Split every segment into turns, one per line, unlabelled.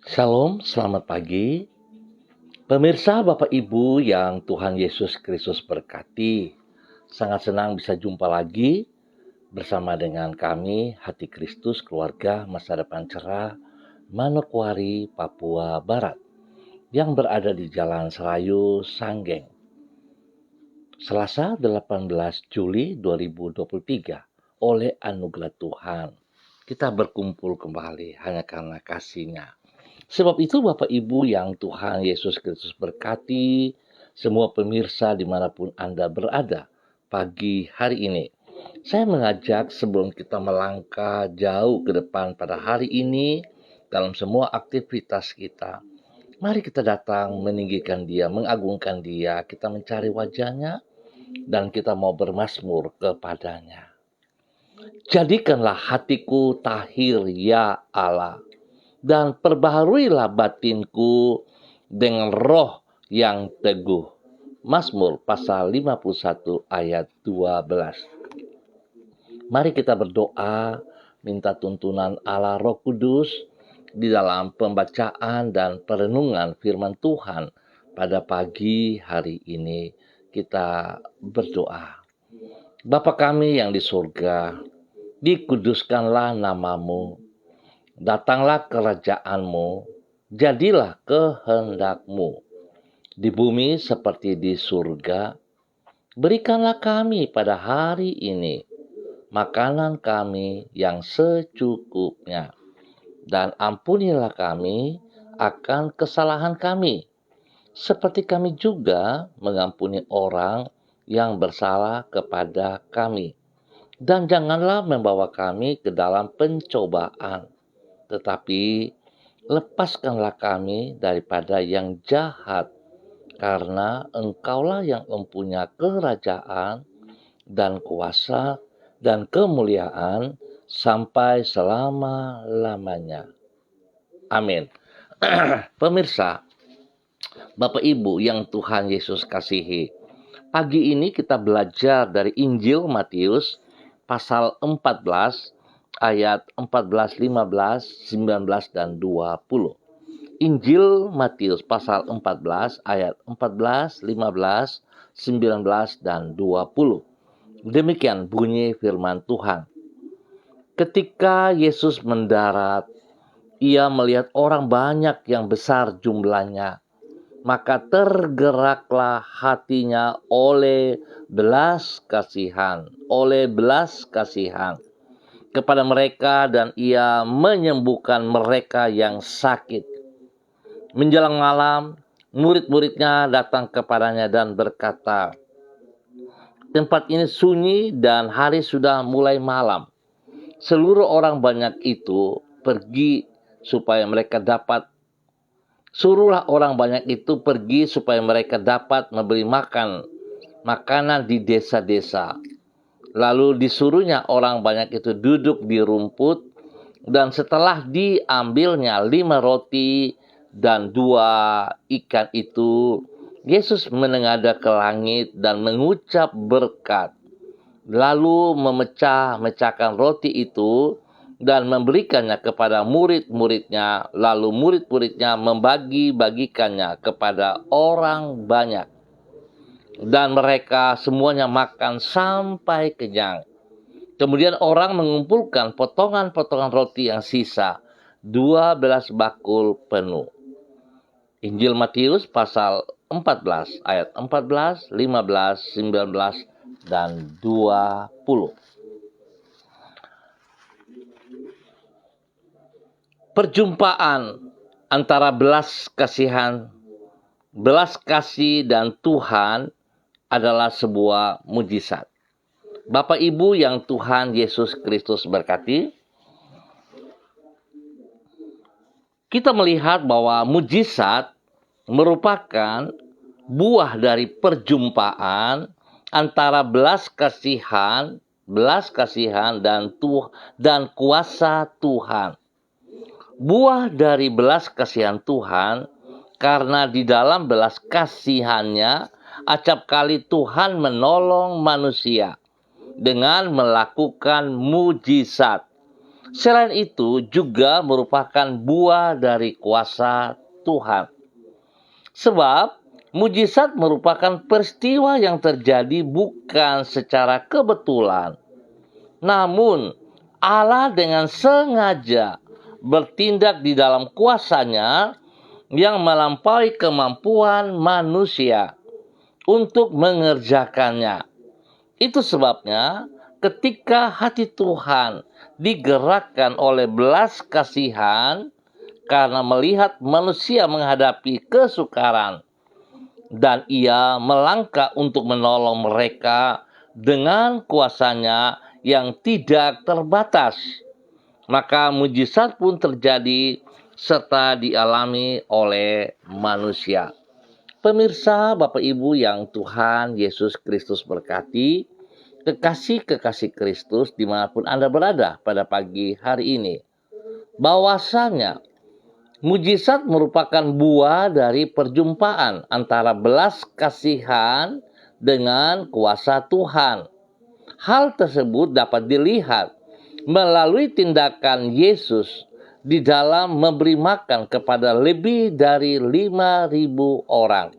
Shalom, selamat pagi. Pemirsa, Bapak Ibu yang Tuhan Yesus Kristus berkati. Sangat senang bisa jumpa lagi bersama dengan kami, Hati Kristus Keluarga Masa Depan Cerah, Manokwari, Papua Barat, yang berada di Jalan Selayu, Sanggeng. Selasa 18 Juli 2023, oleh anugerah Tuhan, kita berkumpul kembali hanya karena kasih-Nya. Sebab itu Bapak Ibu yang Tuhan Yesus Kristus berkati, semua pemirsa dimanapun Anda berada pagi hari ini. Saya mengajak sebelum kita melangkah jauh ke depan pada hari ini dalam semua aktivitas kita, mari kita datang meninggikan Dia, mengagungkan Dia, kita mencari wajah-Nya dan kita mau bermazmur kepada-Nya. Jadikanlah hatiku tahir ya Allah, dan perbaharuilah batinku dengan roh yang teguh. Mazmur pasal 51 ayat 12. Mari kita berdoa, minta tuntunan Allah Roh Kudus di dalam pembacaan dan perenungan firman Tuhan pada pagi hari ini. Kita berdoa. Bapa kami yang di surga, dikuduskanlah namamu. Datanglah kerajaan-Mu, jadilah kehendak-Mu di bumi seperti di surga. Berikanlah kami pada hari ini makanan kami yang secukupnya, dan ampunilah kami akan kesalahan kami, seperti kami juga mengampuni orang yang bersalah kepada kami. Dan janganlah membawa kami ke dalam pencobaan, tetapi lepaskanlah kami daripada yang jahat, karena Engkaulah yang mempunyai kerajaan dan kuasa dan kemuliaan sampai selama-lamanya. Amin. Pemirsa, Bapak Ibu yang Tuhan Yesus kasihi, pagi ini kita belajar dari Injil Matius pasal 14 ayat 14, 15, 19, dan 20. Injil Matius pasal 14 ayat 14, 15, 19, dan 20. Demikian bunyi firman Tuhan. Ketika Yesus mendarat, Ia melihat orang banyak yang besar jumlahnya, maka tergeraklah hatinya oleh belas kasihan kepada mereka, dan Ia menyembuhkan mereka yang sakit. Menjelang malam, murid-muridnya datang kepadanya dan berkata, "Tempat ini sunyi dan hari sudah mulai malam. Seluruh orang banyak itu pergi supaya mereka dapat Suruhlah orang banyak itu pergi supaya mereka dapat memberi makanan di desa-desa." Lalu disuruhnya orang banyak itu duduk di rumput, dan setelah diambilnya 5 roti dan 2 ikan itu, Yesus menengadah ke langit dan mengucap berkat. Lalu memecahkan roti itu dan memberikannya kepada murid-muridnya. Lalu murid-muridnya membagi-bagikannya kepada orang banyak. Dan mereka semuanya makan sampai kenyang. Kemudian orang mengumpulkan potongan-potongan roti yang sisa, 12 bakul penuh. Injil Matius pasal 14 ayat 14, 15, 19, dan 20. Perjumpaan antara belas kasih dan Tuhan adalah sebuah mujizat. Bapak Ibu yang Tuhan Yesus Kristus berkati, kita melihat bahwa mujizat merupakan buah dari perjumpaan antara belas kasihan dan kuasa Tuhan. Buah dari belas kasihan Tuhan, karena di dalam belas kasihannya acap kali Tuhan menolong manusia dengan melakukan mujizat. Selain itu juga merupakan buah dari kuasa Tuhan. Sebab mujizat merupakan peristiwa yang terjadi bukan secara kebetulan, namun Allah dengan sengaja bertindak di dalam kuasanya yang melampaui kemampuan manusia untuk mengerjakannya. Itu sebabnya ketika hati Tuhan digerakkan oleh belas kasihan karena melihat manusia menghadapi kesukaran, dan ia melangkah untuk menolong mereka dengan kuasanya yang tidak terbatas, maka mujizat pun terjadi serta dialami oleh manusia. Pemirsa, Bapak Ibu yang Tuhan Yesus Kristus berkati, kekasih-kekasih Kristus dimanapun Anda berada pada pagi hari ini, bahwasanya mujizat merupakan buah dari perjumpaan antara belas kasihan dengan kuasa Tuhan. Hal tersebut dapat dilihat melalui tindakan Yesus di dalam memberi makan kepada lebih dari 5.000 orang.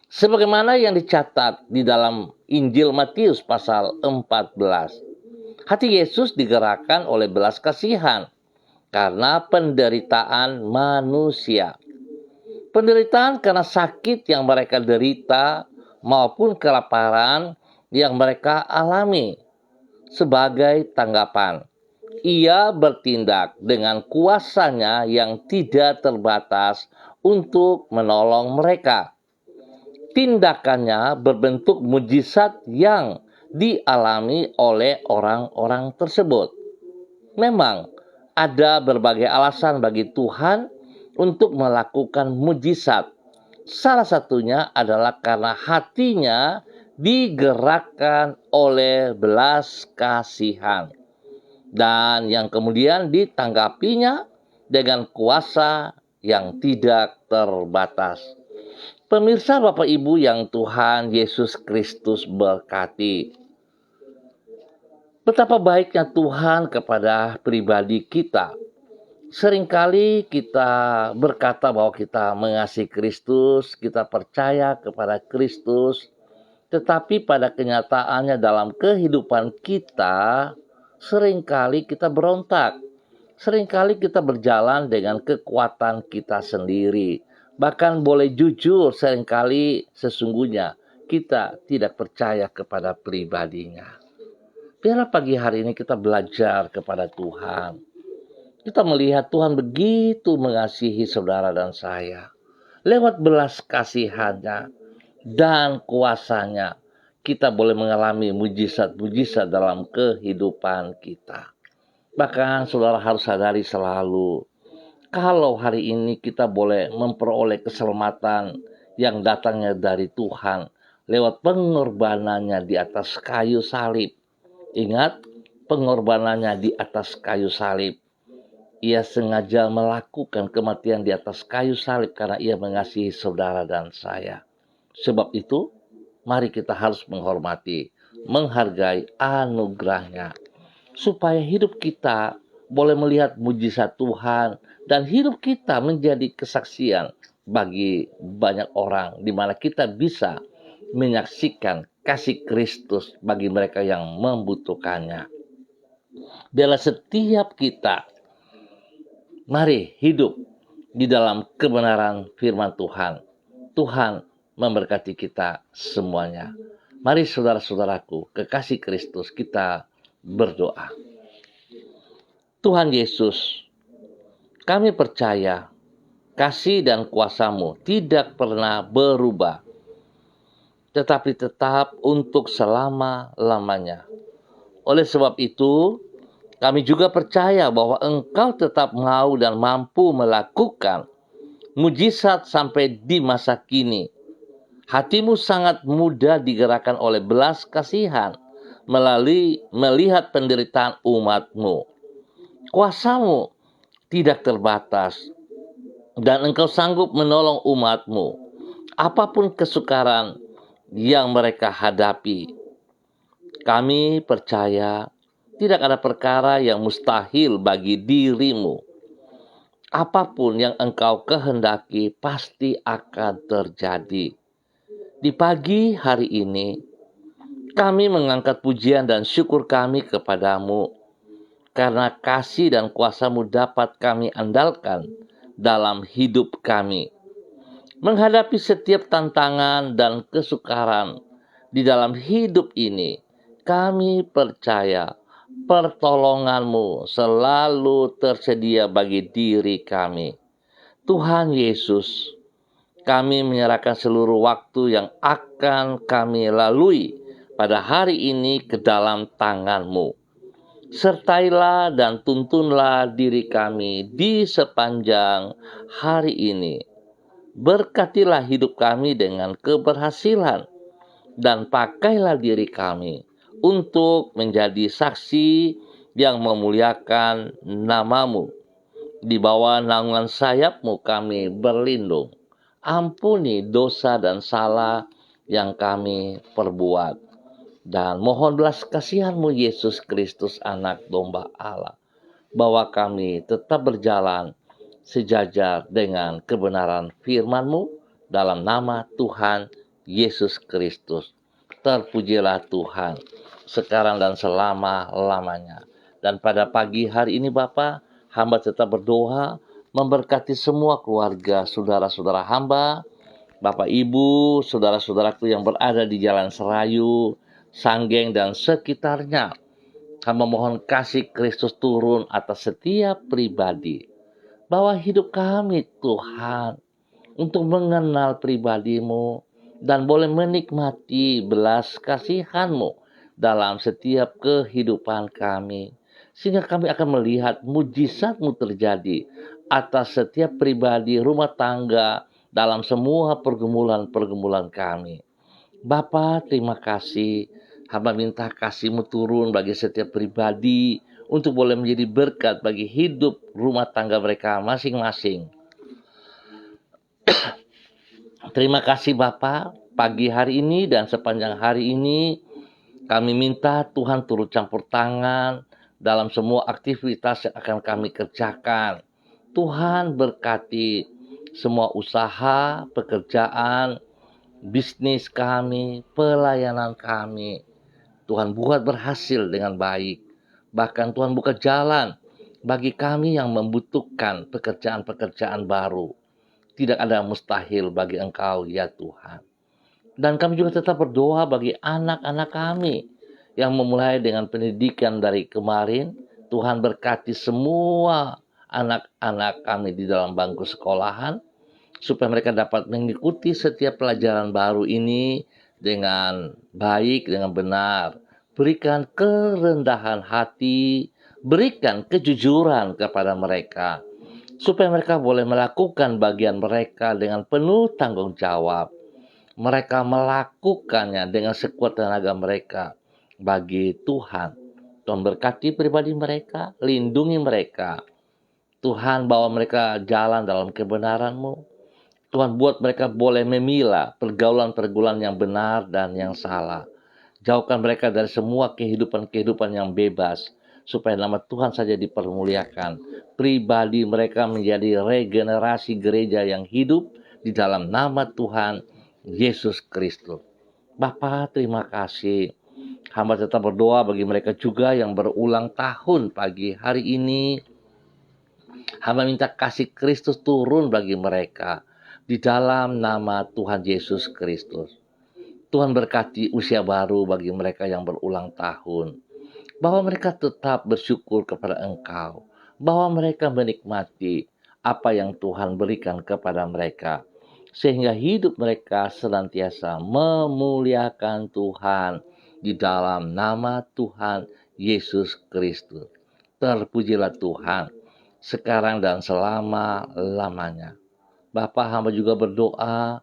Sebagaimana yang dicatat di dalam Injil Matius pasal 14. Hati Yesus digerakkan oleh belas kasihan karena penderitaan manusia. Penderitaan karena sakit yang mereka derita maupun kelaparan yang mereka alami. Sebagai tanggapan, ia bertindak dengan kuasanya yang tidak terbatas untuk menolong mereka. Tindakannya berbentuk mujizat yang dialami oleh orang-orang tersebut. Memang ada berbagai alasan bagi Tuhan untuk melakukan mujizat. Salah satunya adalah karena hatinya digerakkan oleh belas kasihan, dan yang kemudian ditanggapinya dengan kuasa yang tidak terbatas. Pemirsa, Bapak Ibu yang Tuhan Yesus Kristus berkati, betapa baiknya Tuhan kepada pribadi kita. Seringkali kita berkata bahwa kita mengasihi Kristus, kita percaya kepada Kristus, tetapi pada kenyataannya dalam kehidupan kita, seringkali kita berontak. Seringkali kita berjalan dengan kekuatan kita sendiri. Bahkan boleh jujur, seringkali sesungguhnya kita tidak percaya kepada pribadinya. Biarlah pagi hari ini kita belajar kepada Tuhan. Kita melihat Tuhan begitu mengasihi saudara dan saya. Lewat belas kasihannya dan kuasanya, kita boleh mengalami mujizat-mujizat dalam kehidupan kita. Bahkan saudara harus sadari selalu, kalau hari ini kita boleh memperoleh keselamatan yang datangnya dari Tuhan lewat pengorbanannya di atas kayu salib. Ingat, pengorbanannya di atas kayu salib. Ia sengaja melakukan kematian di atas kayu salib karena ia mengasihi saudara dan saya. Sebab itu, mari kita harus menghormati, menghargai anugerahnya, supaya hidup kita boleh melihat mujizat Tuhan dan hidup kita menjadi kesaksian bagi banyak orang, di mana kita bisa menyaksikan kasih Kristus bagi mereka yang membutuhkannya. Biarlah setiap kita mari hidup di dalam kebenaran firman Tuhan. Tuhan memberkati kita semuanya. Mari saudara-saudaraku, kekasih Kristus, kita berdoa. Tuhan Yesus, kami percaya kasih dan kuasa-Mu tidak pernah berubah, tetapi tetap untuk selama-lamanya. Oleh sebab itu, kami juga percaya bahwa Engkau tetap mau dan mampu melakukan mujizat sampai di masa kini. Hati-Mu sangat mudah digerakkan oleh belas kasihan melalui melihat penderitaan umat-Mu. Kuasa-Mu tidak terbatas dan Engkau sanggup menolong umat-Mu apapun kesukaran yang mereka hadapi. Kami percaya Tidak ada perkara yang mustahil bagi dirimu. Apapun yang engkau kehendaki pasti akan terjadi. Di pagi hari ini, kami mengangkat pujian dan syukur kami kepadamu, karena kasih dan kuasa-Mu dapat kami andalkan dalam hidup kami. Menghadapi setiap tantangan dan kesukaran di dalam hidup ini, kami percaya pertolongan-Mu selalu tersedia bagi diri kami. Tuhan Yesus, kami menyerahkan seluruh waktu yang akan kami lalui pada hari ini ke dalam tangan-Mu. Sertailah dan tuntunlah diri kami di sepanjang hari ini. Berkatilah hidup kami dengan keberhasilan, dan pakailah diri kami untuk menjadi saksi yang memuliakan nama-Mu. Di bawah naungan sayap-Mu kami berlindung. Ampuni dosa dan salah yang kami perbuat. Dan mohon belas kasihan-Mu Yesus Kristus, anak domba Allah, bahwa kami tetap berjalan sejajar dengan kebenaran firman-Mu dalam nama Tuhan Yesus Kristus. Terpujilah Tuhan sekarang dan selama-lamanya. Dan pada pagi hari ini Bapa, hamba tetap berdoa memberkati semua keluarga saudara-saudara hamba, Bapak Ibu, saudara-saudaraku yang berada di Jalan Serayu, Sanggeng dan sekitarnya. Hamba mohon kasih Kristus turun atas setiap pribadi. Bawa hidup kami Tuhan untuk mengenal pribadi-Mu dan boleh menikmati belas kasihan-Mu dalam setiap kehidupan kami. Sehingga kami akan melihat mujizat-Mu terjadi atas setiap pribadi rumah tangga dalam semua pergumulan-pergumulan kami. Bapa, terima kasih. Hamba minta kasih-Mu turun bagi setiap pribadi untuk boleh menjadi berkat bagi hidup rumah tangga mereka masing-masing. Terima kasih Bapa, pagi hari ini dan sepanjang hari ini kami minta Tuhan turut campur tangan dalam semua aktivitas yang akan kami kerjakan. Tuhan berkati semua usaha, pekerjaan, bisnis kami, pelayanan kami. Tuhan buat berhasil dengan baik. Bahkan Tuhan buka jalan bagi kami yang membutuhkan pekerjaan-pekerjaan baru. Tidak ada mustahil bagi Engkau ya Tuhan. Dan kami juga tetap berdoa bagi anak-anak kami yang memulai dengan pendidikan dari kemarin. Tuhan berkati semua anak-anak kami di dalam bangku sekolahan, supaya mereka dapat mengikuti setiap pelajaran baru ini dengan baik, dengan benar. Berikan kerendahan hati, berikan kejujuran kepada mereka, supaya mereka boleh melakukan bagian mereka dengan penuh tanggung jawab. Mereka melakukannya dengan sekuat tenaga mereka bagi Tuhan. Tuhan berkati pribadi mereka, lindungi mereka. Tuhan bawa mereka jalan dalam kebenaran-Mu. Tuhan buat mereka boleh memilah pergaulan-pergaulan yang benar dan yang salah. Jauhkan mereka dari semua kehidupan-kehidupan yang bebas, supaya nama Tuhan saja dipermuliakan. Pribadi mereka menjadi regenerasi gereja yang hidup di dalam nama Tuhan Yesus Kristus. Bapa, terima kasih. Hamba tetap berdoa bagi mereka juga yang berulang tahun pagi hari ini. Hamba minta kasih Kristus turun bagi mereka di dalam nama Tuhan Yesus Kristus. Tuhan berkati usia baru bagi mereka yang berulang tahun. Bahwa mereka tetap bersyukur kepada Engkau. Bahwa mereka menikmati apa yang Tuhan berikan kepada mereka. Sehingga hidup mereka senantiasa memuliakan Tuhan di dalam nama Tuhan Yesus Kristus. Terpujilah Tuhan sekarang dan selama-lamanya. Bapa, hamba juga berdoa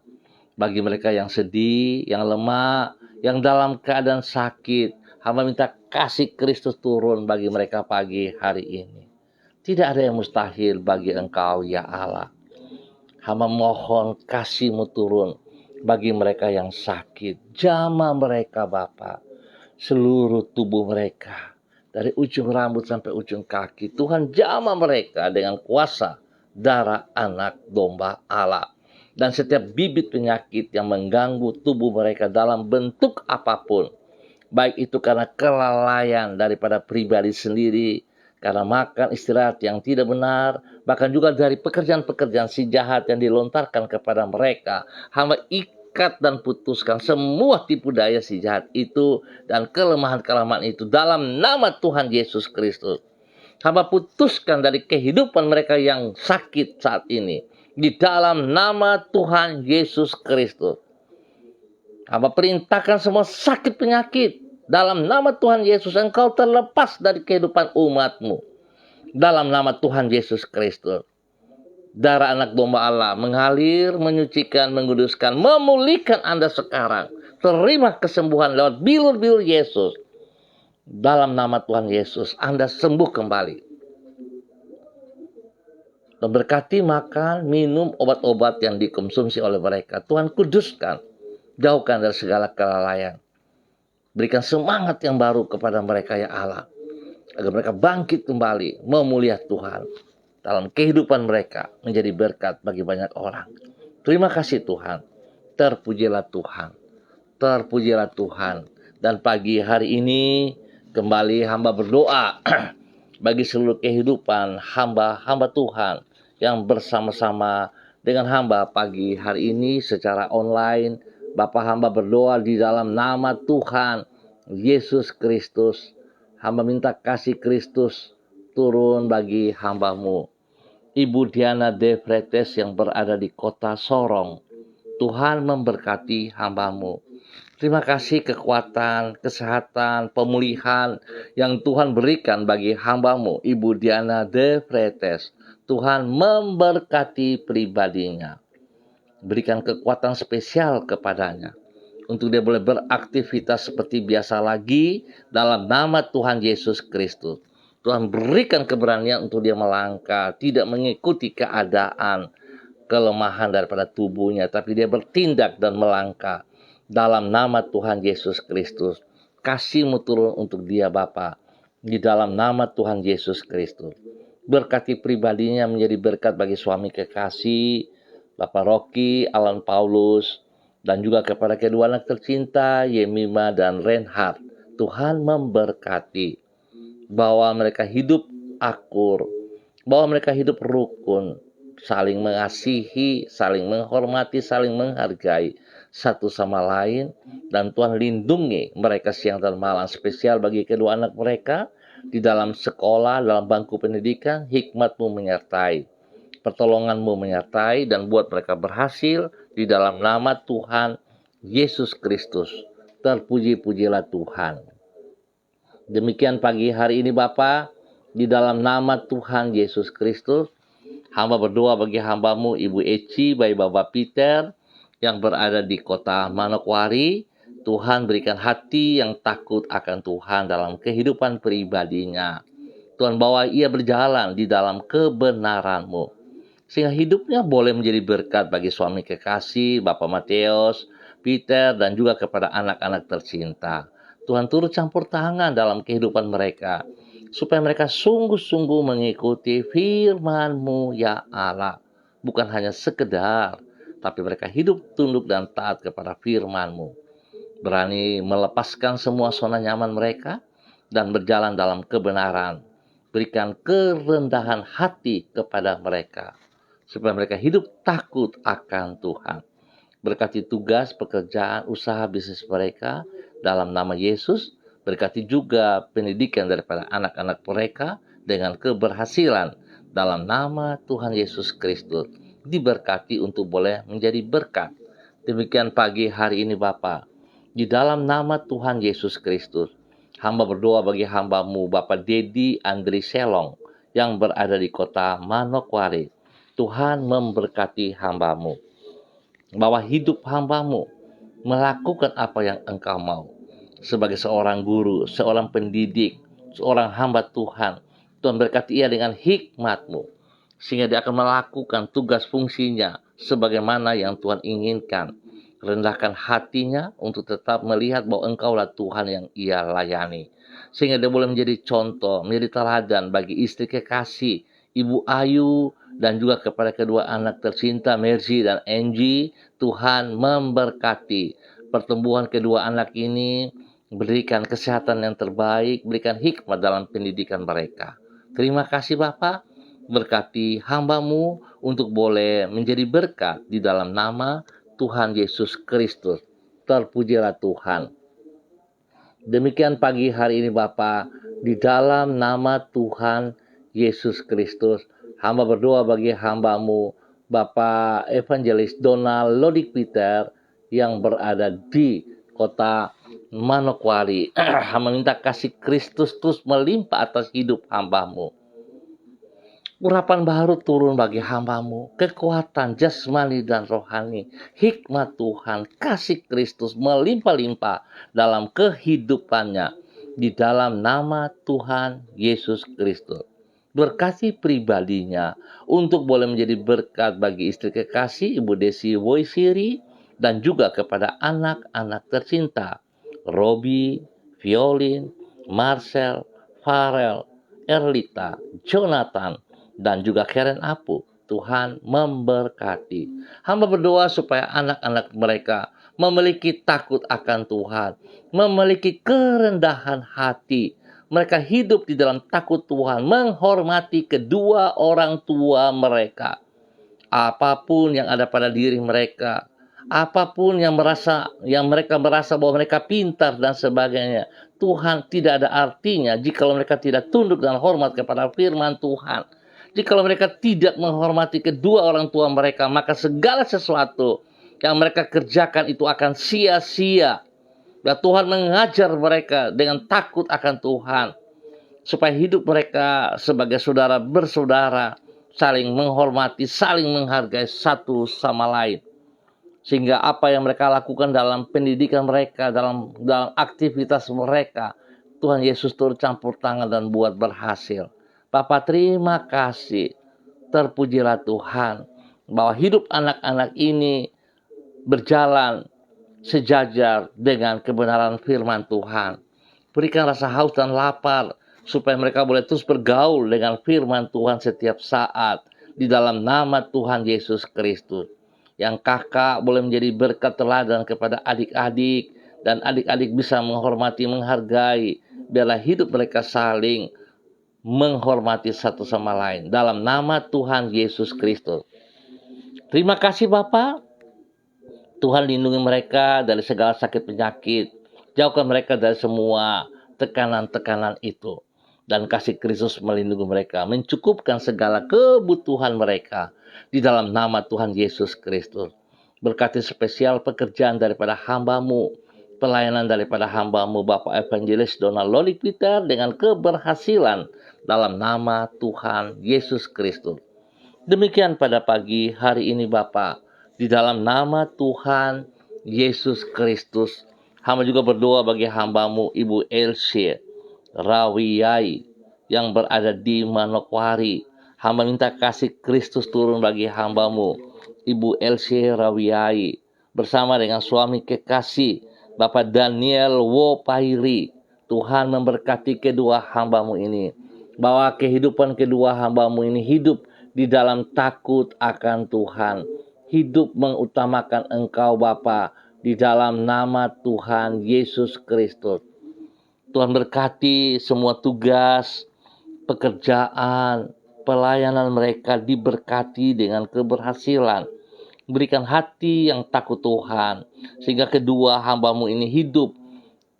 bagi mereka yang sedih, yang lemah, yang dalam keadaan sakit. Hamba minta kasih Kristus turun bagi mereka pagi hari ini. Tidak ada yang mustahil bagi Engkau ya Allah. Hamba mohon kasih-Mu turun bagi mereka yang sakit. Jamah mereka Bapa, seluruh tubuh mereka dari ujung rambut sampai ujung kaki. Tuhan jamah mereka dengan kuasa darah anak domba Allah. Dan setiap bibit penyakit yang mengganggu tubuh mereka dalam bentuk apapun, baik itu karena kelalaian daripada pribadi sendiri, karena makan istirahat yang tidak benar, bahkan juga dari pekerjaan-pekerjaan si jahat yang dilontarkan kepada mereka, hamba ikat dan putuskan semua tipu daya si jahat itu dan kelemahan-kelemahan itu dalam nama Tuhan Yesus Kristus. Hamba putuskan dari kehidupan mereka yang sakit saat ini di dalam nama Tuhan Yesus Kristus. Hamba perintahkan semua sakit penyakit dalam nama Tuhan Yesus, engkau terlepas dari kehidupan umatmu dalam nama Tuhan Yesus Kristus. Darah anak domba Allah mengalir, menyucikan, menguduskan, memulihkan Anda sekarang. Terima kesembuhan lewat bilur-bilur Yesus. Dalam nama Tuhan Yesus, Anda sembuh kembali. Dan berkati makan, minum obat-obat yang dikonsumsi oleh mereka. Tuhan kuduskan, jauhkan dari segala kelalaian. Berikan semangat yang baru kepada mereka ya Allah, agar mereka bangkit kembali, memuliakan Tuhan dalam kehidupan mereka, menjadi berkat bagi banyak orang. Terima kasih Tuhan, terpujilah Tuhan, terpujilah Tuhan. Dan pagi hari ini kembali hamba berdoa bagi seluruh kehidupan hamba-hamba Tuhan yang bersama-sama dengan hamba pagi hari ini secara online. Bapak hamba berdoa di dalam nama Tuhan Yesus Kristus. Hamba minta kasih Kristus turun bagi hambamu. Ibu Diana De Fretes yang berada di kota Sorong. Tuhan memberkati hambamu. Terima kasih kekuatan, kesehatan, pemulihan yang Tuhan berikan bagi hambamu, Ibu Diana De Fretes. Tuhan memberkati pribadinya. Berikan kekuatan spesial kepadanya untuk dia boleh beraktivitas seperti biasa lagi dalam nama Tuhan Yesus Kristus. Tuhan berikan keberanian untuk dia melangkah, tidak mengikuti keadaan kelemahan daripada tubuhnya, tapi dia bertindak dan melangkah dalam nama Tuhan Yesus Kristus. Kasih-Mu turun untuk dia Bapa di dalam nama Tuhan Yesus Kristus. Berkati pribadinya menjadi berkat bagi suami kekasih Bapak Rocky, Alan Paulus, dan juga kepada kedua anak tercinta, Yemima dan Reinhard. Tuhan memberkati bahwa mereka hidup akur, bahwa mereka hidup rukun, saling mengasihi, saling menghormati, saling menghargai satu sama lain. Dan Tuhan lindungi mereka siang dan malam, spesial bagi kedua anak mereka di dalam sekolah, dalam bangku pendidikan. Hikmat-Mu menyertai, pertolongan-Mu menyertai, dan buat mereka berhasil di dalam nama Tuhan Yesus Kristus. Terpuji-pujilah Tuhan. Demikian pagi hari ini Bapa, di dalam nama Tuhan Yesus Kristus, hamba berdoa bagi hambamu Ibu Eci, bayi Bapak Peter yang berada di kota Manokwari. Tuhan berikan hati yang takut akan Tuhan dalam kehidupan pribadinya. Tuhan bawa ia berjalan di dalam kebenaran-Mu, sehingga hidupnya boleh menjadi berkat bagi suami kekasih Bapak Mateus, Peter, dan juga kepada anak-anak tercinta. Tuhan turut campur tangan dalam kehidupan mereka, supaya mereka sungguh-sungguh mengikuti firman-Mu ya Allah. Bukan hanya sekedar, tapi mereka hidup tunduk dan taat kepada firman-Mu. Berani melepaskan semua zona nyaman mereka dan berjalan dalam kebenaran. Berikan kerendahan hati kepada mereka, supaya mereka hidup takut akan Tuhan. Berkati tugas, pekerjaan, usaha, bisnis mereka dalam nama Yesus. Berkati juga pendidikan daripada anak-anak mereka dengan keberhasilan dalam nama Tuhan Yesus Kristus. Diberkati untuk boleh menjadi berkat. Demikian pagi hari ini Bapa, di dalam nama Tuhan Yesus Kristus, hamba berdoa bagi hamba-Mu Bapak Dedi Andri Selong yang berada di kota Manokwari. Tuhan memberkati hamba-Mu, bahwa hidup hamba-Mu melakukan apa yang Engkau mau. Sebagai seorang guru, seorang pendidik, seorang hamba Tuhan, Tuhan berkati ia dengan hikmat-Mu, sehingga dia akan melakukan tugas fungsinya sebagaimana yang Tuhan inginkan. Rendahkan hatinya untuk tetap melihat bahwa Engkaulah Tuhan yang ia layani. Sehingga dia boleh menjadi contoh, menjadi teladan bagi istri kekasih, Ibu Ayu, dan juga kepada kedua anak tercinta, Mercy dan Angie. Tuhan memberkati pertumbuhan kedua anak ini, berikan kesehatan yang terbaik, berikan hikmat dalam pendidikan mereka. Terima kasih Bapak, berkati hamba-Mu untuk boleh menjadi berkat di dalam nama Tuhan Yesus Kristus. Terpujilah Tuhan. Demikian pagi hari ini Bapa, di dalam nama Tuhan Yesus Kristus, hamba berdoa bagi hamba-Mu, Bapak Evangelis Donald Lodik Peter yang berada di kota Manokwari. Hamba minta kasih Kristus terus melimpah atas hidup hamba-Mu. Urapan baru turun bagi hamba-Mu, kekuatan jasmani dan rohani, hikmat Tuhan, kasih Kristus melimpah-limpah dalam kehidupannya, di dalam nama Tuhan Yesus Kristus. Berkati pribadinya untuk boleh menjadi berkat bagi istri kekasih Ibu Desi Woisiri dan juga kepada anak-anak tercinta, Robi, Violin, Marcel, Farel, Erlita, Jonathan, dan juga Karen Apu. Tuhan memberkati. Hamba berdoa supaya anak-anak mereka memiliki takut akan Tuhan, memiliki kerendahan hati. Mereka hidup di dalam takut Tuhan, menghormati kedua orang tua mereka. Apapun yang ada pada diri mereka, apapun yang mereka merasa bahwa mereka pintar dan sebagainya, Tuhan tidak ada artinya jika mereka tidak tunduk dan hormat kepada firman Tuhan. Jikalau mereka tidak menghormati kedua orang tua mereka, maka segala sesuatu yang mereka kerjakan itu akan sia-sia. Dan Tuhan mengajar mereka dengan takut akan Tuhan, supaya hidup mereka sebagai saudara bersaudara, saling menghormati, saling menghargai satu sama lain. Sehingga apa yang mereka lakukan dalam pendidikan mereka, dalam aktivitas mereka, Tuhan Yesus turut campur tangan dan buat berhasil. Bapak terima kasih, terpujilah Tuhan, bahwa hidup anak-anak ini berjalan sejajar dengan kebenaran firman Tuhan. Berikan rasa haus dan lapar, supaya mereka boleh terus bergaul dengan firman Tuhan setiap saat, di dalam nama Tuhan Yesus Kristus. Yang kakak boleh menjadi berkat teladan kepada adik-adik, dan adik-adik bisa menghormati, menghargai, biarlah hidup mereka saling menghormati satu sama lain dalam nama Tuhan Yesus Kristus. Terima kasih Bapak. Tuhan lindungi mereka dari segala sakit penyakit. Jauhkan mereka dari semua tekanan-tekanan itu. Dan kasih Kristus melindungi mereka, mencukupkan segala kebutuhan mereka di dalam nama Tuhan Yesus Kristus. Berkati spesial pekerjaan daripada hamba-Mu, pelayanan daripada hamba-Mu Bapak Evangelis Donald Lodik Peter dengan keberhasilan dalam nama Tuhan Yesus Kristus. Demikian pada pagi hari ini Bapak, di dalam nama Tuhan Yesus Kristus, hamba juga berdoa bagi hamba-Mu Ibu Elsie Rawiyai yang berada di Manokwari. Hamba minta kasih Kristus turun bagi hamba-Mu Ibu Elsie Rawiyai bersama dengan suami kekasih Bapak Daniel Wopairi. Tuhan memberkati kedua hamba-Mu ini, bahwa kehidupan kedua hamba-Mu ini hidup di dalam takut akan Tuhan, hidup mengutamakan Engkau Bapa, di dalam nama Tuhan Yesus Kristus. Tuhan berkati semua tugas, pekerjaan, pelayanan mereka diberkati dengan keberhasilan. Berikan hati yang takut Tuhan, sehingga kedua hamba-Mu ini hidup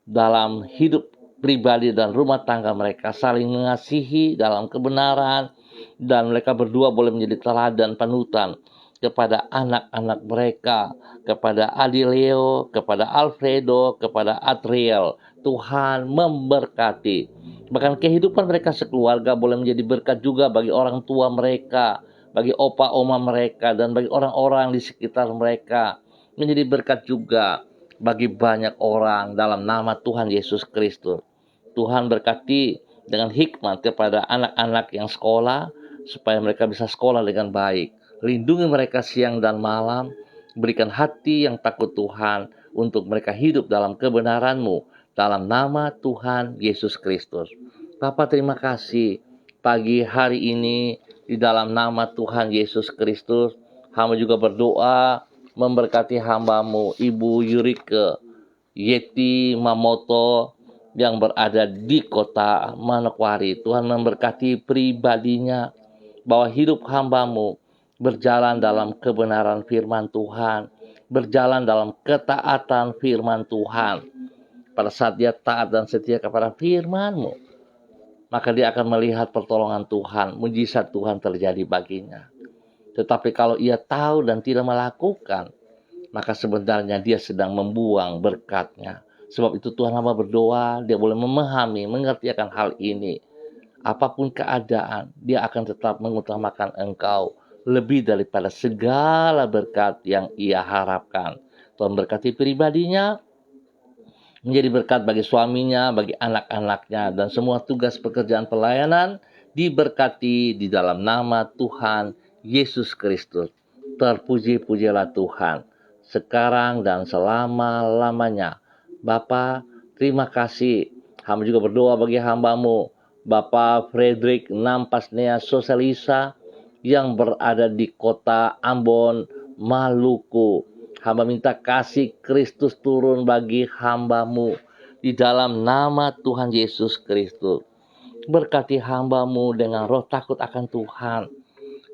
dalam hidup pribadi dan rumah tangga mereka, saling mengasihi dalam kebenaran, dan mereka berdua boleh menjadi teladan panutan kepada anak-anak mereka, kepada Adileo, kepada Alfredo, kepada Adriel. Tuhan memberkati. Bahkan kehidupan mereka sekeluarga boleh menjadi berkat juga bagi orang tua mereka, bagi opa oma mereka, dan bagi orang-orang di sekitar mereka. Menjadi berkat juga bagi banyak orang dalam nama Tuhan Yesus Kristus. Tuhan berkati dengan hikmat kepada anak-anak yang sekolah, supaya mereka bisa sekolah dengan baik. Lindungi mereka siang dan malam, Berikan hati yang takut Tuhan untuk mereka hidup dalam kebenaran-Mu. Dalam nama Tuhan Yesus Kristus. Bapa, terima kasih pagi hari ini di dalam nama Tuhan Yesus Kristus. Hamba juga berdoa memberkati hamba-Mu, Ibu Yurike Yeti Mamoto yang berada di kota Manokwari. Tuhan memberkati pribadinya, bahwa hidup hamba-Mu berjalan dalam kebenaran firman Tuhan, berjalan dalam ketaatan firman Tuhan. Pada saat dia taat dan setia kepada firman-Mu, maka dia akan melihat pertolongan Tuhan, mujizat Tuhan terjadi baginya. Tetapi kalau ia tahu dan tidak melakukan, maka sebenarnya dia sedang membuang berkat-Nya. Sebab itu Tuhan, hamba berdoa, dia boleh memahami, mengerti akan hal ini. Apapun keadaan, dia akan tetap mengutamakan Engkau lebih daripada segala berkat yang ia harapkan. Tuhan berkati pribadinya, menjadi berkat bagi suaminya, bagi anak-anaknya, dan semua tugas pekerjaan pelayanan diberkati di dalam nama Tuhan Yesus Kristus. Terpuji-pujilah Tuhan, sekarang dan selama-lamanya. Bapa, terima kasih. Hamba juga berdoa bagi hamba-Mu, Bapak Frederick Nampasnea Sosalisa, yang berada di kota Ambon, Maluku. Hamba minta kasih Kristus turun bagi hamba-Mu di dalam nama Tuhan Yesus Kristus. Berkati hamba-Mu dengan roh takut akan Tuhan,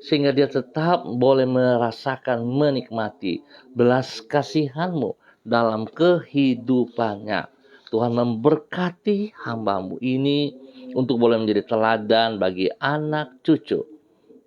sehingga dia tetap boleh merasakan, menikmati belas kasihan-Mu dalam kehidupannya. Tuhan memberkati hamba-Mu ini untuk boleh menjadi teladan bagi anak cucu,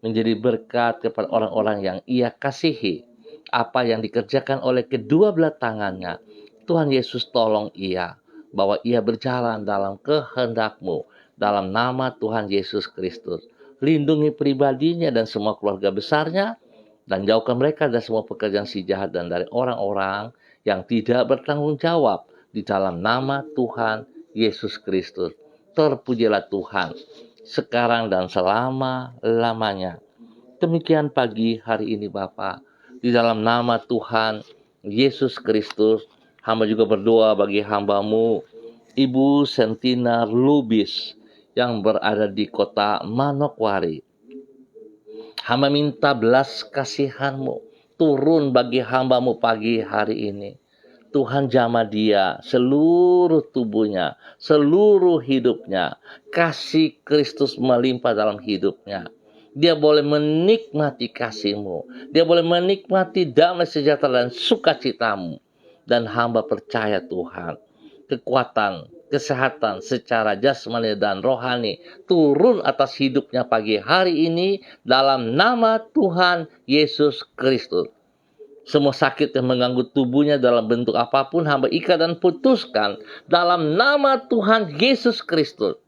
menjadi berkat kepada orang-orang yang ia kasihi. Apa yang dikerjakan oleh kedua belah tangannya, Tuhan Yesus tolong ia, bahwa ia berjalan dalam kehendak-Mu, dalam nama Tuhan Yesus Kristus. Lindungi pribadinya dan semua keluarga besarnya, dan jauhkan mereka dari semua pekerjaan si jahat dan dari orang-orang yang tidak bertanggung jawab, di dalam nama Tuhan Yesus Kristus. Terpujilah Tuhan, sekarang dan selama-lamanya. Demikian pagi hari ini Bapa, di dalam nama Tuhan Yesus Kristus, hamba juga berdoa bagi hamba-Mu, Ibu Sentina Lubis, yang berada di kota Manokwari. Hamba minta belas kasihan-Mu turun bagi hamba-Mu pagi hari ini. Tuhan jamah dia, seluruh tubuhnya, seluruh hidupnya. Kasih Kristus melimpah dalam hidupnya. Dia boleh menikmati kasih-Mu. Dia boleh menikmati damai sejahtera dan sukacita-Mu. Dan hamba percaya Tuhan, kekuatan, kesehatan secara jasmani dan rohani turun atas hidupnya pagi hari ini dalam nama Tuhan Yesus Kristus. Semua sakit yang mengganggu tubuhnya dalam bentuk apapun, hamba ikat dan putuskan dalam nama Tuhan Yesus Kristus.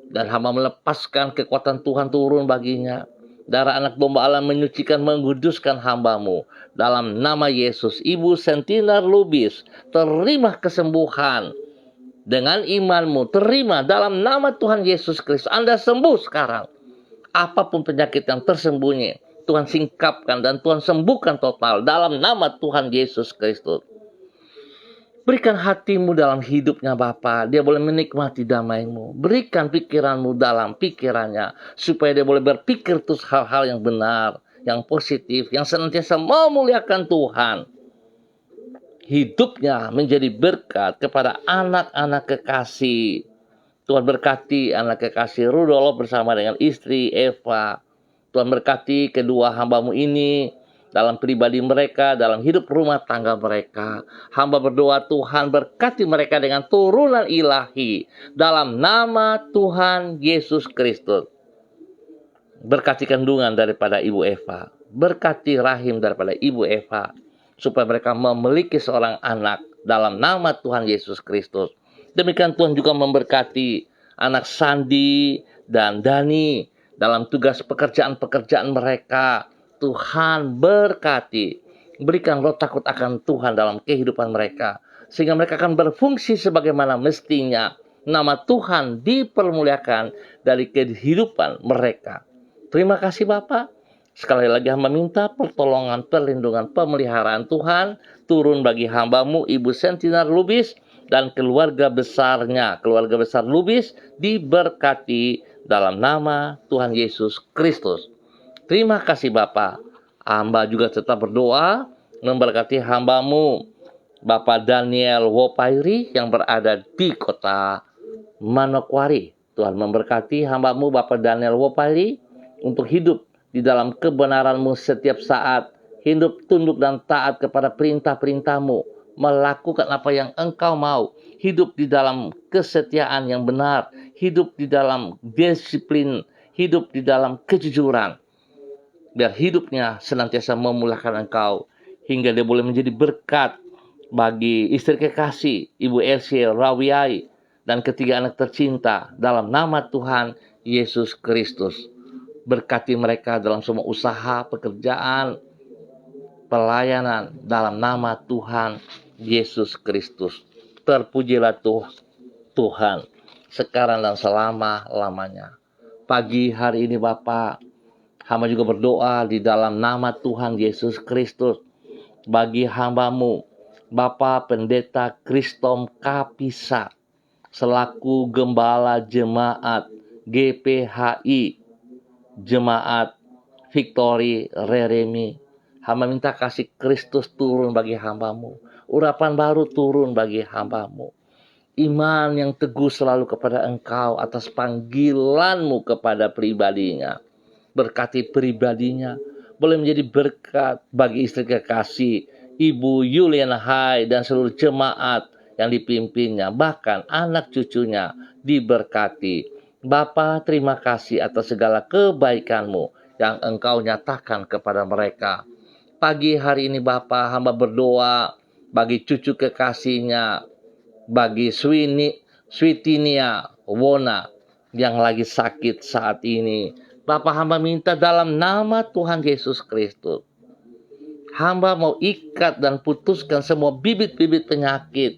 Dan hamba melepaskan kekuatan Tuhan turun baginya. Darah anak domba Allah menyucikan, menguduskan hamba-Mu. Dalam nama Yesus, Ibu Sentina Lubis, terima kesembuhan. Dengan iman-Mu, terima dalam nama Tuhan Yesus Kristus. Anda sembuh sekarang. Apapun penyakit yang tersembunyi, Tuhan singkapkan dan Tuhan sembuhkan total dalam nama Tuhan Yesus Kristus. Berikan hati-Mu dalam hidupnya Bapa, dia boleh menikmati damai-Mu. Berikan pikiran-Mu dalam pikirannya, supaya dia boleh berpikir terus hal-hal yang benar, yang positif, yang senantiasa memuliakan Tuhan. Hidupnya menjadi berkat kepada anak-anak kekasih. Tuhan berkati anak kekasih Rudolf bersama dengan istri Eva. Tuhan berkati kedua hamba-Mu ini dalam pribadi mereka, dalam hidup rumah tangga mereka. Hamba berdoa Tuhan berkati mereka dengan turunan ilahi dalam nama Tuhan Yesus Kristus. Berkati kandungan daripada Ibu Eva, berkati rahim daripada Ibu Eva, supaya mereka memiliki seorang anak dalam nama Tuhan Yesus Kristus. Demikian Tuhan juga memberkati anak Sandi dan Dani dalam tugas pekerjaan-pekerjaan mereka. Tuhan berkati. Berikan roh takut akan Tuhan dalam kehidupan mereka, sehingga mereka akan berfungsi sebagaimana mestinya. Nama Tuhan dipermuliakan dari kehidupan mereka. Terima kasih Bapa. Sekali lagi hamba minta pertolongan, perlindungan, pemeliharaan Tuhan turun bagi hambamu Ibu Sentinar Lubis dan keluarga besarnya. Keluarga besar Lubis diberkati dalam nama Tuhan Yesus Kristus. Terima kasih Bapak. Hamba juga tetap berdoa memberkati hambamu Bapak Daniel Wopairi yang berada di kota Manokwari. Tuhan memberkati hambamu Bapak Daniel Wopairi untuk hidup di dalam kebenaran-Mu setiap saat, hidup tunduk dan taat kepada perintah-perintah-Mu, melakukan apa yang Engkau mau, hidup di dalam kesetiaan yang benar, hidup di dalam disiplin, hidup di dalam kejujuran. Biar hidupnya senantiasa memuliakan Engkau, hingga dia boleh menjadi berkat bagi istri kekasih, Ibu Elsie Rawiai, dan ketiga anak tercinta dalam nama Tuhan Yesus Kristus. Berkati mereka dalam semua usaha, pekerjaan, pelayanan dalam nama Tuhan Yesus Kristus. Terpujilah Tuhan sekarang dan selama-lamanya. Pagi hari ini Bapak, hamba juga berdoa di dalam nama Tuhan Yesus Kristus bagi hambamu Bapak Pendeta Kristom Kapisa selaku Gembala Jemaat GPHI Jemaat Victory Reremi. Hamba minta kasih Kristus turun bagi hambamu, urapan baru turun bagi hambamu, iman yang teguh selalu kepada Engkau atas panggilan-Mu kepada pribadinya. Berkati pribadinya, boleh menjadi berkat bagi istri kekasih Ibu Yuliana Hai dan seluruh jemaat yang dipimpinnya, bahkan anak cucunya diberkati. Bapa, terima kasih atas segala kebaikan-Mu yang Engkau nyatakan kepada mereka. Pagi hari ini Bapa, hamba berdoa bagi cucu kekasihnya, bagi Switinia Wona yang lagi sakit saat ini. Bapa, hamba minta dalam nama Tuhan Yesus Kristus, hamba mau ikat dan putuskan semua bibit-bibit penyakit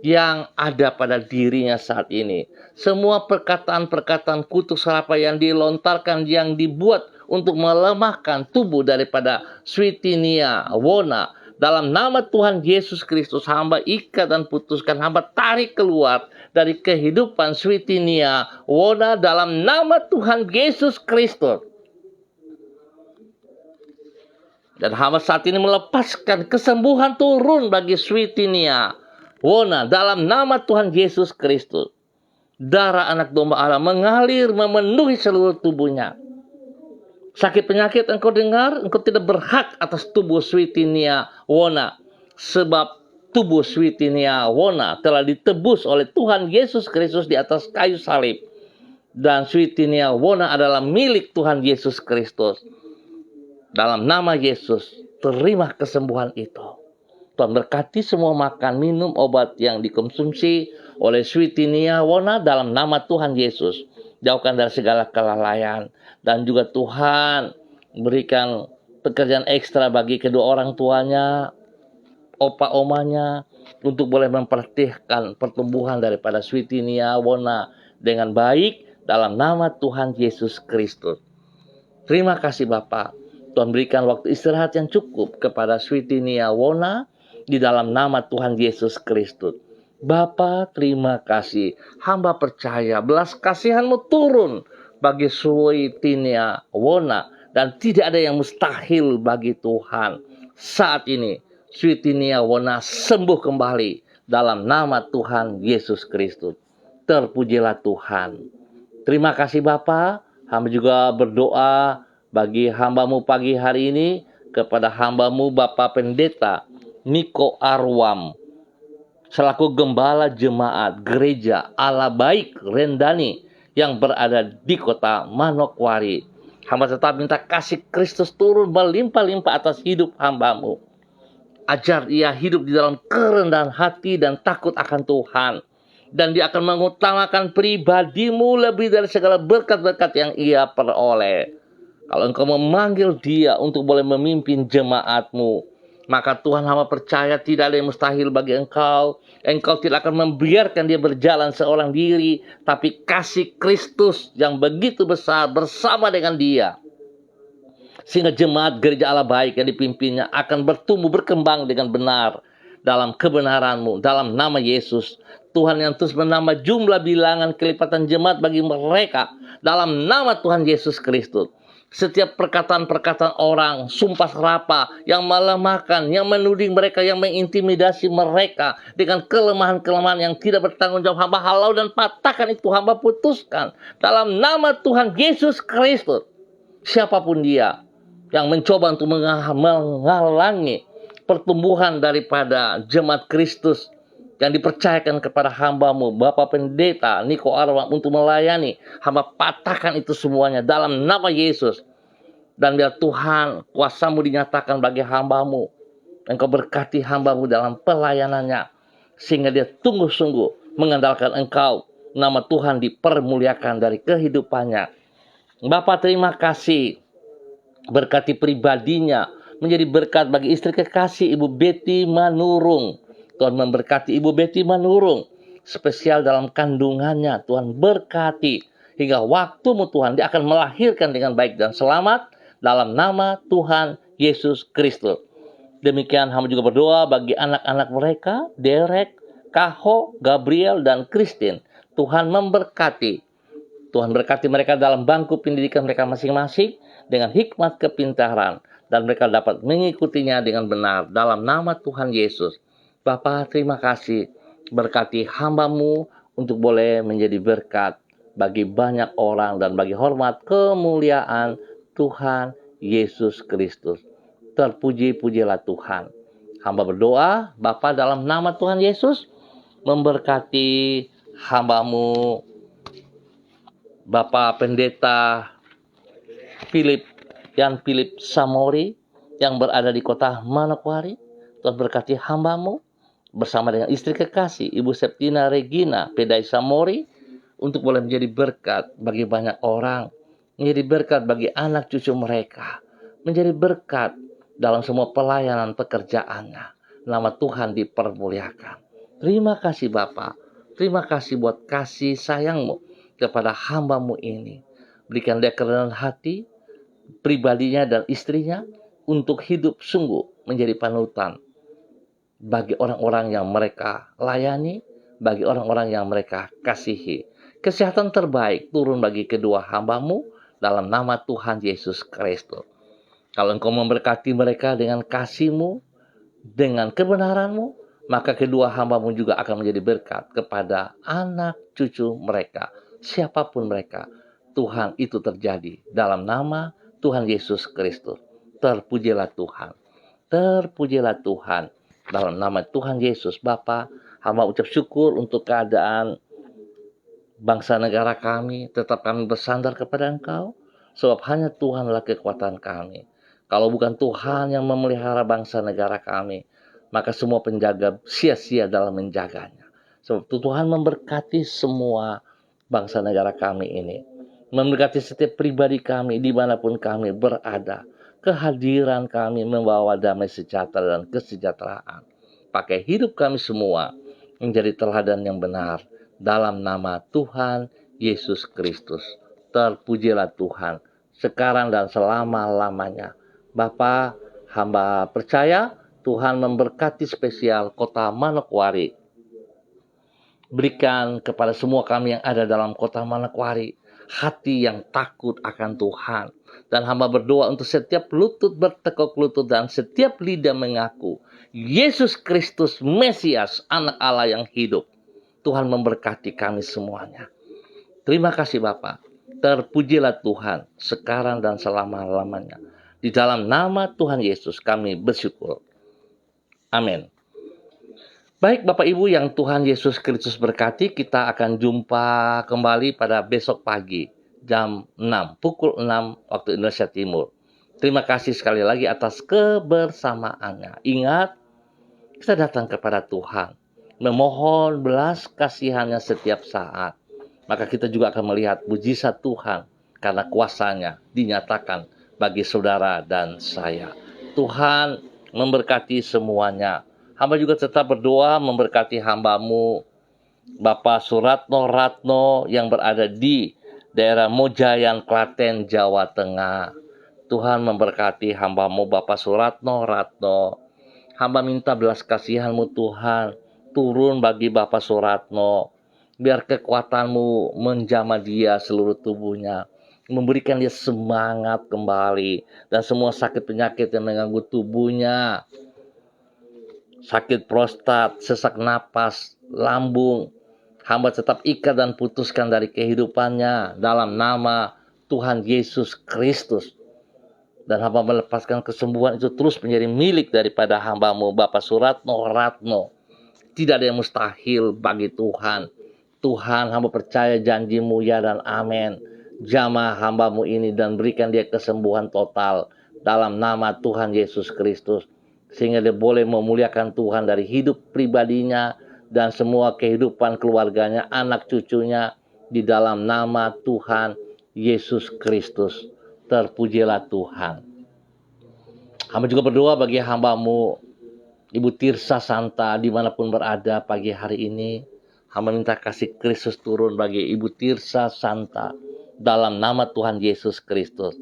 yang ada pada dirinya saat ini. Semua perkataan-perkataan kutuk serapa yang dilontarkan, yang dibuat untuk melemahkan tubuh daripada Switinia Wona, dalam nama Tuhan Yesus Kristus, hamba ikat dan putuskan, hamba tarik keluar dari kehidupan Switinia Wona dalam nama Tuhan Yesus Kristus. Dan hamba saat ini melepaskan kesembuhan turun bagi Switinia Wona dalam nama Tuhan Yesus Kristus. Darah anak domba Allah mengalir memenuhi seluruh tubuhnya. Sakit penyakit engkau dengar, engkau tidak berhak atas tubuh Switinia Wona. Sebab tubuh Switinia Wona telah ditebus oleh Tuhan Yesus Kristus di atas kayu salib. Dan Switinia Wona adalah milik Tuhan Yesus Kristus. Dalam nama Yesus, terima kesembuhan itu. Tuhan berkati semua makan, minum, obat yang dikonsumsi oleh Switinia Wona dalam nama Tuhan Yesus. Jauhkan dari segala kelalaian. Dan juga Tuhan berikan pekerjaan ekstra bagi kedua orang tuanya, opa omanya, untuk boleh memperhatikan pertumbuhan daripada Switinia Wona dengan baik dalam nama Tuhan Yesus Kristus. Terima kasih Bapak. Tuhan berikan waktu istirahat yang cukup kepada Switinia Wona di dalam nama Tuhan Yesus Kristus. Bapa, terima kasih. Hamba percaya belas kasihan-Mu turun bagi Switinia Wona, dan tidak ada yang mustahil bagi Tuhan. Saat ini Switinia Wona sembuh kembali dalam nama Tuhan Yesus Kristus. Terpujilah Tuhan. Terima kasih Bapa. Hamba juga berdoa bagi hamba-Mu pagi hari ini, kepada hamba-Mu Bapak Pendeta Niko Arwam selaku Gembala Jemaat Gereja Allah Baik Rendani yang berada di kota Manokwari. Hamba tetap minta kasih Kristus turun berlimpah-limpah atas hidup hamba-Mu. Ajar ia hidup di dalam kerendahan hati dan takut akan Tuhan. Dan dia akan mengutamakan pribadi-Mu lebih dari segala berkat-berkat yang ia peroleh. Kalau Engkau memanggil dia untuk boleh memimpin jemaat-Mu, maka Tuhan, hamba percaya tidak ada yang mustahil bagi Engkau. Engkau tidak akan membiarkan dia berjalan seorang diri, tapi kasih Kristus yang begitu besar bersama dengan dia Sehingga jemaat gereja Allah baik yang dipimpinnya akan bertumbuh berkembang dengan benar dalam kebenaran-Mu, dalam nama Yesus. Tuhan yang terus menambah jumlah bilangan kelipatan jemaat bagi mereka dalam nama Tuhan Yesus Kristus. Setiap perkataan-perkataan orang, sumpah serapa yang melemahkan, yang menuding mereka, yang mengintimidasi mereka dengan kelemahan-kelemahan yang tidak bertanggung jawab, hamba halau dan patahkan itu, hamba putuskan dalam nama Tuhan Yesus Kristus. Siapapun dia yang mencoba untuk menghalangi pertumbuhan daripada jemaat Kristus yang dipercayakan kepada hamba-Mu, Bapak Pendeta Niko Arwa, untuk melayani, hamba patahkan itu semuanya dalam nama Yesus. Dan biar Tuhan, kuasa-Mu dinyatakan bagi hamba-Mu. Engkau berkati hamba-Mu dalam pelayanannya, sehingga dia sungguh-sungguh mengandalkan Engkau. Nama Tuhan dipermuliakan dari kehidupannya. Bapak, terima kasih. Berkati pribadinya, menjadi berkat bagi istri kekasih Ibu Betty Manurung. Tuhan memberkati Ibu Betty Manurung, spesial dalam kandungannya. Tuhan berkati hingga waktu-Mu Tuhan, dia akan melahirkan dengan baik dan selamat dalam nama Tuhan Yesus Kristus. Demikian hamba juga berdoa bagi anak-anak mereka, Derek, Kaho, Gabriel, dan Christine. Tuhan memberkati. Tuhan berkati mereka dalam bangku pendidikan mereka masing-masing dengan hikmat kepintaran, dan mereka dapat mengikutinya dengan benar dalam nama Tuhan Yesus. Bapa, terima kasih, berkati hamba-Mu untuk boleh menjadi berkat bagi banyak orang dan bagi hormat kemuliaan Tuhan Yesus Kristus. Terpuji-pujilah Tuhan. Hamba berdoa, Bapa, dalam nama Tuhan Yesus, memberkati hamba-Mu, Bapak Pendeta Yan Philip Samori yang berada di kota Manokwari. Tuhan berkati hamba-Mu bersama dengan istri kekasih Ibu Septina Regina Pedai Samori untuk boleh menjadi berkat bagi banyak orang, menjadi berkat bagi anak cucu mereka, menjadi berkat dalam semua pelayanan pekerjaannya. Nama Tuhan dipermuliakan. Terima kasih Bapa. Terima kasih buat kasih sayang-Mu kepada hamba-Mu ini. Berikan dia kerendahan hati, pribadinya dan istrinya, untuk hidup sungguh menjadi panutan bagi orang-orang yang mereka layani, bagi orang-orang yang mereka kasihi. Kesehatan terbaik turun bagi kedua hamba-Mu dalam nama Tuhan Yesus Kristus. Kalau Engkau memberkati mereka dengan kasih-Mu, dengan kebenaran-Mu, maka kedua hamba-Mu juga akan menjadi berkat kepada anak cucu mereka. Siapapun mereka, Tuhan, itu terjadi dalam nama Tuhan Yesus Kristus. Terpujilah Tuhan. Terpujilah Tuhan. Dalam nama Tuhan Yesus, Bapa, hamba ucap syukur untuk keadaan bangsa negara kami. Tetap kami bersandar kepada Engkau, sebab hanya Tuhanlah kekuatan kami. Kalau bukan Tuhan yang memelihara bangsa negara kami, maka semua penjaga sia-sia dalam menjaganya. Sebab Tuhan memberkati semua bangsa negara kami ini, memberkati setiap pribadi kami dimanapun kami berada. Kehadiran kami membawa damai sejahtera dan kesejahteraan. Pakai hidup kami semua menjadi teladan yang benar dalam nama Tuhan Yesus Kristus. Terpujilah Tuhan sekarang dan selama-lamanya. Bapa, hamba percaya Tuhan memberkati spesial kota Manokwari. Berikan kepada semua kami yang ada dalam kota Manokwari hati yang takut akan Tuhan. Dan hamba berdoa untuk setiap lutut bertekuk lutut dan setiap lidah mengaku Yesus Kristus Mesias, anak Allah yang hidup. Tuhan memberkati kami semuanya. Terima kasih Bapa. Terpujilah Tuhan sekarang dan selama-lamanya. Di dalam nama Tuhan Yesus kami bersyukur. Amin. Baik Bapak Ibu yang Tuhan Yesus Kristus berkati, kita akan jumpa kembali pada besok pagi jam 6, pukul 6 waktu Indonesia Timur. Terima kasih sekali lagi atas kebersamaannya. Ingat, kita datang kepada Tuhan, memohon belas kasihannya setiap saat. Maka kita juga akan melihat mujizat Tuhan karena kuasanya dinyatakan bagi saudara dan saya. Tuhan memberkati semuanya. Hamba juga tetap berdoa memberkati hamba-Mu, Bapak Suratno Ratno yang berada di daerah Mojayan, Klaten, Jawa Tengah. Tuhan memberkati hamba-Mu Bapak Suratno Ratno. Hamba minta belas kasihan-Mu Tuhan turun bagi Bapak Suratno. Biar kekuatan-Mu menjamah dia seluruh tubuhnya. Memberikan dia semangat kembali. Dan semua sakit penyakit yang mengganggu tubuhnya. Sakit prostat, sesak napas, lambung. Hamba tetap ikat dan putuskan dari kehidupannya. Dalam nama Tuhan Yesus Kristus. Dan hamba melepaskan kesembuhan itu terus menjadi milik daripada hamba-Mu Bapak Suratno Ratno. Tidak ada yang mustahil bagi Tuhan. Tuhan, hamba percaya janji-Mu ya dan amin. Jamah hamba-Mu ini dan berikan dia kesembuhan total dalam nama Tuhan Yesus Kristus. Sehingga dia boleh memuliakan Tuhan dari hidup pribadinya dan semua kehidupan keluarganya, anak cucunya di dalam nama Tuhan Yesus Kristus. Terpujilah Tuhan. Hamba juga berdoa bagi hamba-Mu Ibu Tirsa Santa dimanapun berada pagi hari ini. Hamba minta kasih Kristus turun bagi Ibu Tirsa Santa dalam nama Tuhan Yesus Kristus.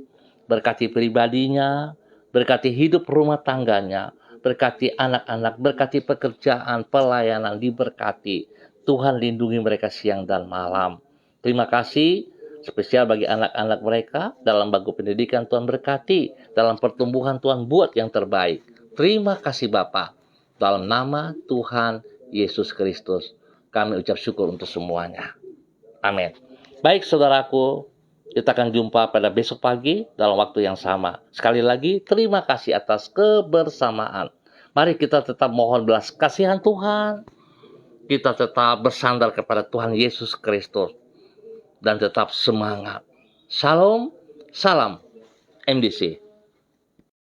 Berkati pribadinya, berkati hidup rumah tangganya, berkati anak-anak, berkati pekerjaan, pelayanan, diberkati. Tuhan lindungi mereka siang dan malam. Terima kasih spesial bagi anak-anak mereka dalam bangku pendidikan. Tuhan berkati, dalam pertumbuhan Tuhan buat yang terbaik. Terima kasih Bapa. Dalam nama Tuhan Yesus Kristus kami ucap syukur untuk semuanya. Amin. Baik saudaraku, kita akan jumpa pada besok pagi dalam waktu yang sama. Sekali lagi terima kasih atas kebersamaan. Mari kita tetap mohon belas kasihan Tuhan. Kita tetap bersandar kepada Tuhan Yesus Kristus. Dan tetap semangat. Shalom, salam MDC.